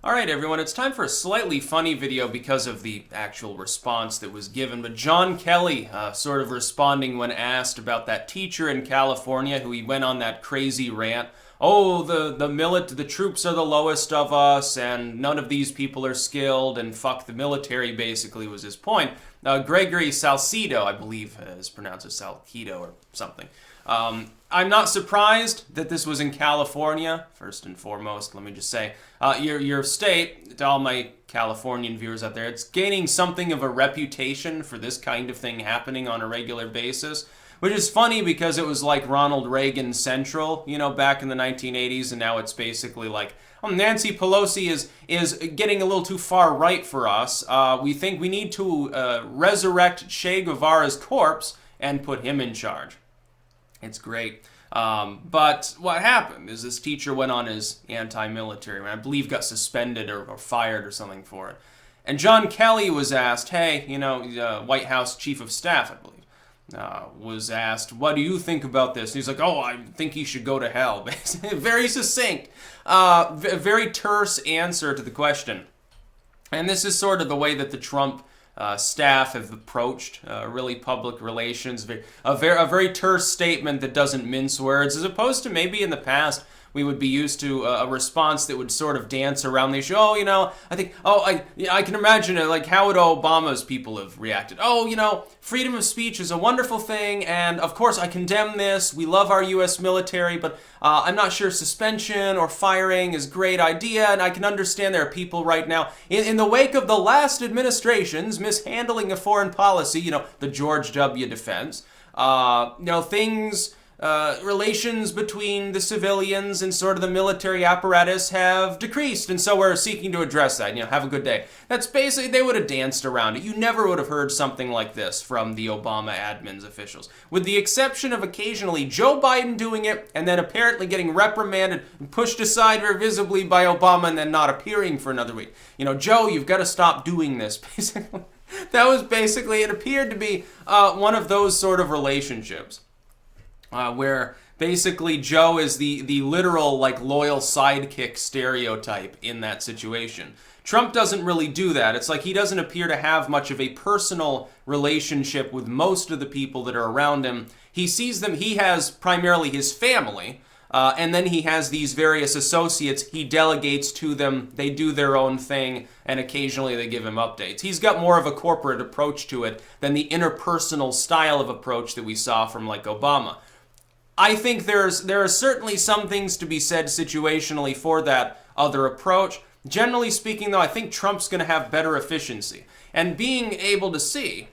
Alright everyone, it's time for a slightly funny video because of the actual response that was given, but John Kelly sort of responding when asked about that teacher in California who he went on that crazy rant. Oh, the troops are the lowest of us, and none of these people are skilled, and fuck the military, basically, was his point. Gregory Salcido, I believe is pronounced as Salcido or something. I'm not surprised that this was in California, first and foremost. Let me just say, your state, to all my Californian viewers out there, it's gaining something of a reputation for this kind of thing happening on a regular basis. Which is funny because it was like Ronald Reagan Central, back in the 1980s, and now it's basically like, oh, Nancy Pelosi is getting a little too far right for us. We think we need to resurrect Che Guevara's corpse and put him in charge. It's great. But what happened is this teacher went on his anti-military, and I believe got suspended or fired or something for it. And John Kelly was asked, hey, White House Chief of Staff, I believe. Was asked, what do you think about this? And he's like, oh, I think he should go to hell. Very succinct, very terse answer to the question. And this is sort of the way that the Trump staff have approached really public relations. A very terse statement that doesn't mince words, as opposed to maybe in the past we would be used to a response that would sort of dance around the issue. Oh, I can imagine it, like how would Obama's people have reacted? Oh, freedom of speech is a wonderful thing, and of course I condemn this. We love our U.S. military, but I'm not sure suspension or firing is a great idea, and I can understand there are people right now in the wake of the last administration's mishandling of foreign policy, the George W. defense, things... relations between the civilians and sort of the military apparatus have decreased, and so we're seeking to address that. Have a good day. That's basically, they would have danced around it. You never would have heard something like this from the Obama admin's officials, with the exception of occasionally Joe Biden doing it and then apparently getting reprimanded and pushed aside very visibly by Obama and then not appearing for another week. Joe, you've got to stop doing this, basically. That was basically, it appeared to be one of those sort of relationships. Where basically Joe is the literal, loyal sidekick stereotype in that situation. Trump doesn't really do that. It's like he doesn't appear to have much of a personal relationship with most of the people that are around him. He sees them, he has primarily his family, and then he has these various associates. He delegates to them, they do their own thing, and occasionally they give him updates. He's got more of a corporate approach to it than the interpersonal style of approach that we saw from, Obama. I think there are certainly some things to be said situationally for that other approach. Generally speaking, though, I think Trump's going to have better efficiency. And being able to see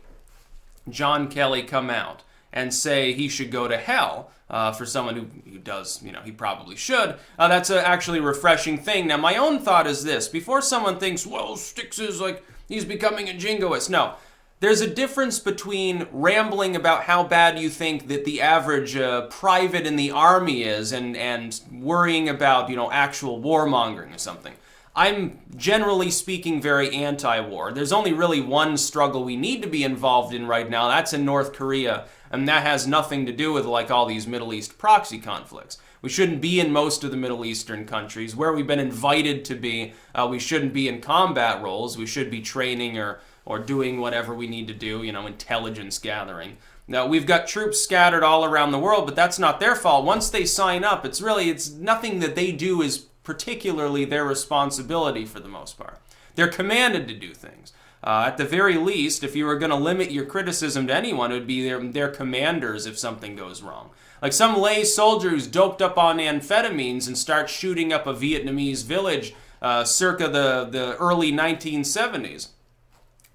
John Kelly come out and say he should go to hell for someone who does, he probably should, that's actually a refreshing thing. Now, my own thought is this. Before someone thinks, well, Styx is he's becoming a jingoist. No. There's a difference between rambling about how bad you think that the average private in the army is and worrying about, actual warmongering or something. I'm generally speaking very anti-war. There's only really one struggle we need to be involved in right now. That's in North Korea, and that has nothing to do with all these Middle East proxy conflicts. We shouldn't be in most of the Middle Eastern countries. Where we've been invited to be, we shouldn't be in combat roles. We should be training or doing whatever we need to do, intelligence gathering. Now, we've got troops scattered all around the world, but that's not their fault. Once they sign up, it's nothing that they do is particularly their responsibility for the most part. They're commanded to do things. At the very least, if you were going to limit your criticism to anyone, it would be their commanders if something goes wrong. Like some lay soldier who's doped up on amphetamines and starts shooting up a Vietnamese village circa the early 1970s.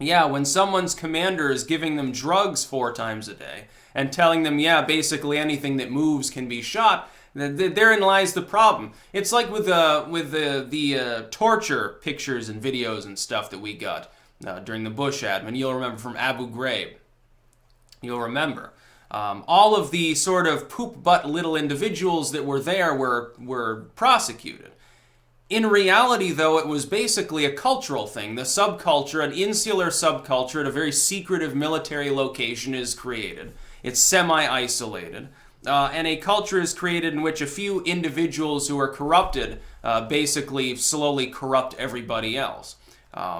Yeah, when someone's commander is giving them drugs 4 times a day and telling them, basically anything that moves can be shot, therein lies the problem. It's like with the torture pictures and videos and stuff that we got during the Bush admin. You'll remember from Abu Ghraib. You'll remember. All of the sort of poop-butt little individuals that were there were prosecuted. In reality, though, it was basically a cultural thing. The subculture, an insular subculture at a very secretive military location is created. It's semi-isolated. And a culture is created in which a few individuals who are corrupted basically slowly corrupt everybody else.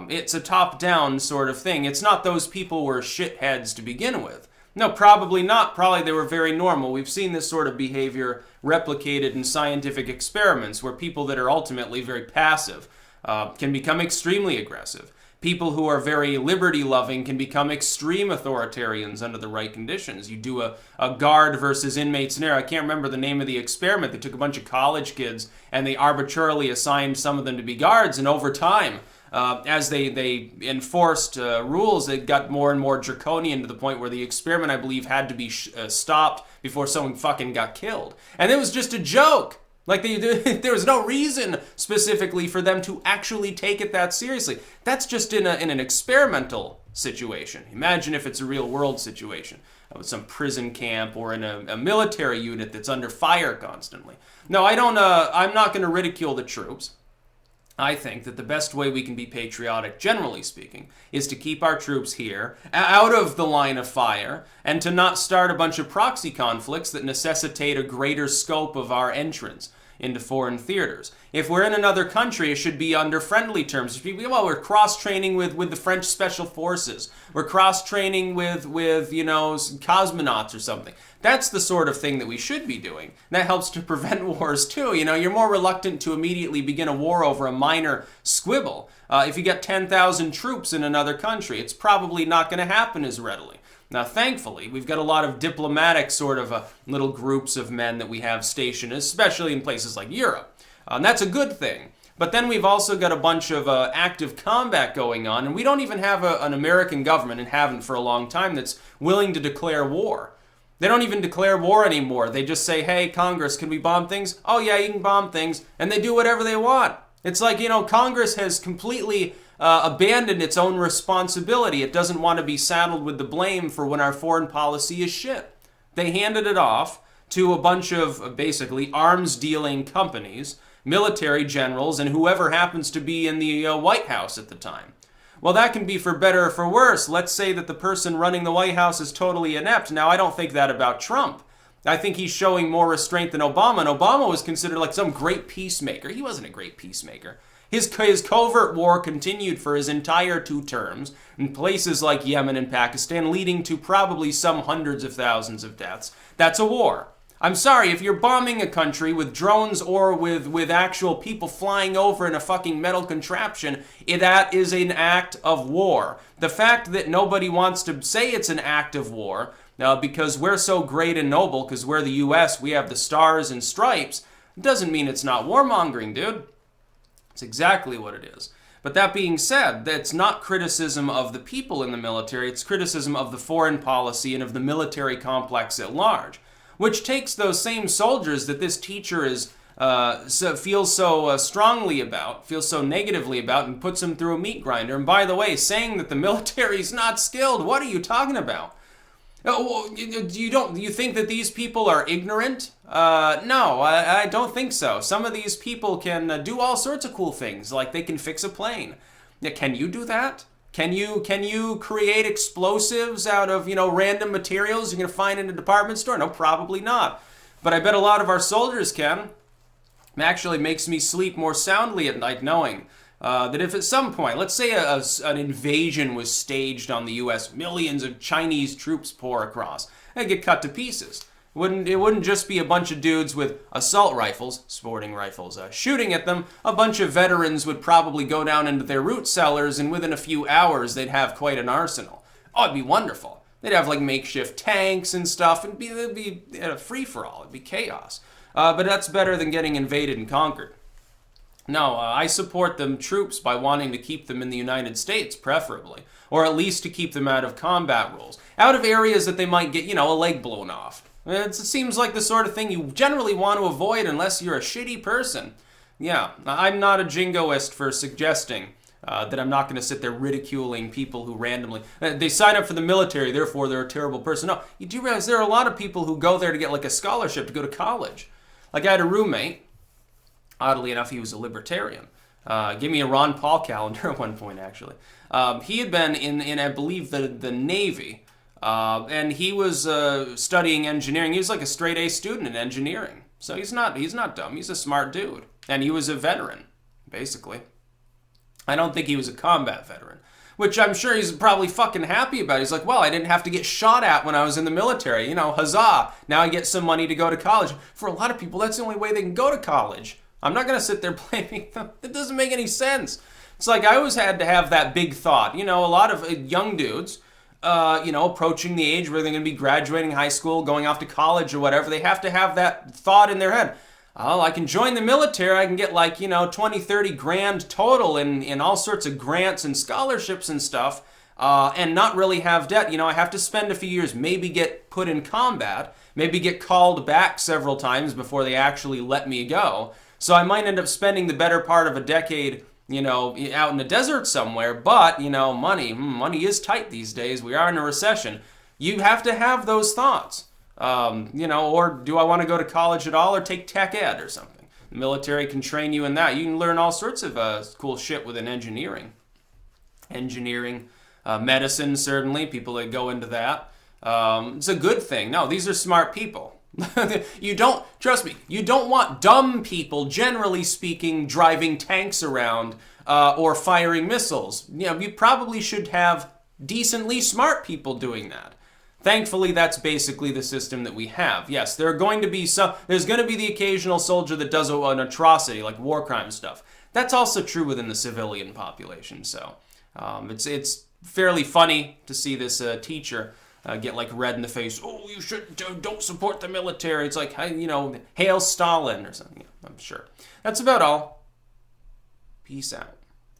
It's a top-down sort of thing. It's not those people were shitheads to begin with. No, probably not. Probably they were very normal. We've seen this sort of behavior replicated in scientific experiments where people that are ultimately very passive can become extremely aggressive. People who are very liberty-loving can become extreme authoritarians under the right conditions. You do a guard versus inmate scenario. I can't remember the name of the experiment. They took a bunch of college kids and they arbitrarily assigned some of them to be guards, and over time, as they enforced rules, it got more and more draconian to the point where the experiment, I believe, had to be stopped before someone fucking got killed. And it was just a joke. Like, there was no reason specifically for them to actually take it that seriously. That's just in an experimental situation. Imagine if it's a real world situation with some prison camp or in a military unit that's under fire constantly. No, I'm not going to ridicule the troops. I think that the best way we can be patriotic, generally speaking, is to keep our troops here, out of the line of fire, and to not start a bunch of proxy conflicts that necessitate a greater scope of our entrance into foreign theaters. If we're in another country, it should be under friendly terms. It should be, well, we're cross-training with the French Special Forces. We're cross-training with cosmonauts or something. That's the sort of thing that we should be doing. That helps to prevent wars too. You're more reluctant to immediately begin a war over a minor squibble. If you got 10,000 troops in another country, it's probably not going to happen as readily. Now, thankfully, we've got a lot of diplomatic sort of little groups of men that we have stationed, especially in places like Europe. And that's a good thing. But then we've also got a bunch of active combat going on, and we don't even have an American government, and haven't for a long time, that's willing to declare war. They don't even declare war anymore. They just say, hey, Congress, can we bomb things? Oh, yeah, you can bomb things. And they do whatever they want. It's like, Congress has completely abandoned its own responsibility. It doesn't want to be saddled with the blame for when our foreign policy is shit. They handed it off to a bunch of basically arms-dealing companies, military generals, and whoever happens to be in the White House at the time. Well, that can be for better or for worse. Let's say that the person running the White House is totally inept. Now, I don't think that about Trump. I think he's showing more restraint than Obama, and Obama was considered like some great peacemaker. He wasn't a great peacemaker. His covert war continued for his entire 2 terms in places like Yemen and Pakistan, leading to probably some hundreds of thousands of deaths. That's a war. I'm sorry, if you're bombing a country with drones or with actual people flying over in a fucking metal contraption, that is an act of war. The fact that nobody wants to say it's an act of war, because we're so great and noble, because we're the U.S., we have the stars and stripes, doesn't mean it's not warmongering, dude. It's exactly what it is. But that being said, that's not criticism of the people in the military, it's criticism of the foreign policy and of the military complex at large. Which takes those same soldiers that this teacher feels so strongly about, feels so negatively about, and puts them through a meat grinder. And by the way, saying that the military's not skilled, what are you talking about? Do you think that these people are ignorant? No, I don't think so. Some of these people can do all sorts of cool things, like they can fix a plane. Yeah, can you do that? Can you create explosives out of, random materials you're going to find in a department store? No, probably not. But I bet a lot of our soldiers can. It actually makes me sleep more soundly at night knowing that if at some point, let's say an invasion was staged on the U.S., millions of Chinese troops pour across, and get cut to pieces. It wouldn't just be a bunch of dudes with assault rifles, sporting rifles, shooting at them. A bunch of veterans would probably go down into their root cellars, and within a few hours, they'd have quite an arsenal. Oh, it'd be wonderful. They'd have like makeshift tanks and stuff, and it'd be a free-for-all. It'd be chaos. But that's better than getting invaded and conquered. No, I support them troops by wanting to keep them in the United States, preferably. Or at least to keep them out of combat rules. Out of areas that they might get, a leg blown off. It seems like the sort of thing you generally want to avoid unless you're a shitty person. Yeah, I'm not a jingoist for suggesting that I'm not going to sit there ridiculing people who randomly... they sign up for the military, therefore they're a terrible person. No, you do realize there are a lot of people who go there to get like a scholarship to go to college. Like I had a roommate, oddly enough, he was a libertarian. Gave me a Ron Paul calendar at one point, actually. He had been in I believe, the Navy. And he was studying engineering. He was like a straight A student in engineering. So he's not dumb. He's a smart dude. And he was a veteran, basically. I don't think he was a combat veteran, which I'm sure he's probably fucking happy about. He's like, well, I didn't have to get shot at when I was in the military. You know, huzzah. Now I get some money to go to college. For a lot of people, that's the only way they can go to college. I'm not going to sit there blaming them. It doesn't make any sense. It's like I always had to have that big thought. You know, a lot of young dudes, approaching the age where they're going to be graduating high school, going off to college or whatever, they have to have that thought in their head. Oh, I can join the military. I can get 20, 30 grand total in all sorts of grants and scholarships and stuff, and not really have debt. You know, I have to spend a few years, maybe get put in combat, maybe get called back several times before they actually let me go. So I might end up spending the better part of a decade, out in the desert somewhere, but, money is tight these days. We are in a recession. You have to have those thoughts. Or do I want to go to college at all or take tech ed or something? The military can train you in that. You can learn all sorts of cool shit within engineering. Medicine, certainly, people that go into that. It's a good thing. No, these are smart people. Trust me, you don't want dumb people, generally speaking, driving tanks around or firing missiles. You probably should have decently smart people doing that. Thankfully, that's basically the system that we have. Yes, there's going to be the occasional soldier that does an atrocity, like war crime stuff. That's also true within the civilian population. So it's fairly funny to see this teacher get red in the face. Oh, you don't support the military. It's like, hail Stalin or something. I'm sure. That's about all. Peace out.